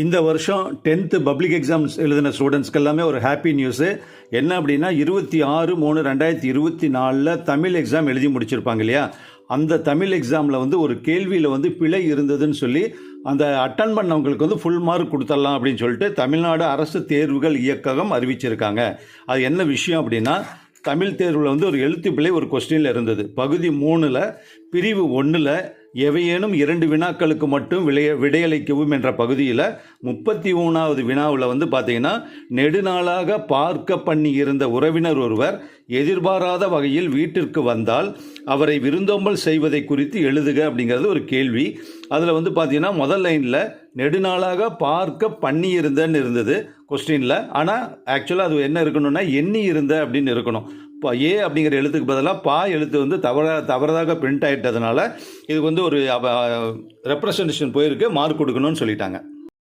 இந்த வருஷம் 10th public exams எழுதின ஸ்டூடெண்ட்ஸ்க்கு எல்லாமே ஒரு ஹாப்பி நியூஸு. என்ன அப்படின்னா 26/3/2024 தமிழ் எக்ஸாம் எழுதி முடிச்சிருப்பாங்க இல்லையா. அந்த தமிழ் எக்ஸாமில் ஒரு கேள்வியில் பிழை இருந்ததுன்னு சொல்லி அந்த அட்டன் பண்ணவங்களுக்கு ஃபுல் மார்க் கொடுத்துடலாம் அப்படின்னு சொல்லிட்டு தமிழ்நாடு அரசு தேர்வுகள் இயக்ககம் அறிவிச்சிருக்காங்க. அது என்ன விஷயம் அப்படின்னா, தமிழ் தேர்வில் ஒரு எழுத்து பிழை ஒரு கொஸ்டினில் இருந்தது. பகுதி 3ல் பிரிவு 1ல் எவையேனும் 2 வினாக்களுக்கு மட்டும் விடையளிக்கவும் என்ற பகுதியில் 33வது வினாவில் பார்த்தீங்கன்னா, நெடுநாளாக பார்க்க பண்ணி இருந்த உறவினர் ஒருவர் எதிர்பாராத வகையில் வீட்டிற்கு வந்தால் அவரை விருந்தோம்பல் செய்வதை குறித்து எழுதுக அப்படிங்கிறது ஒரு கேள்வி. அதில் பார்த்தீங்கன்னா முதல் லைனில் நெடுநாளாக பார்க்க பண்ணி இருந்தன்னு இருந்தது கொஸ்டினில். ஆனால் ஆக்சுவலாக அது என்ன இருக்கணும்னா எண்ணி இருந்த அப்படின்னு இருக்கணும். இப்போ ஏ அப்படிங்கிற எழுத்துக்கு பதிலாக பா எழுத்து தவறாக பிரிண்ட் ஆகிட்டதுனால இதுக்கு ஒரு ரெப்ரசன்டேஷன் போயிருக்கு, மார்க் கொடுக்கணும்னு சொல்லிட்டாங்க.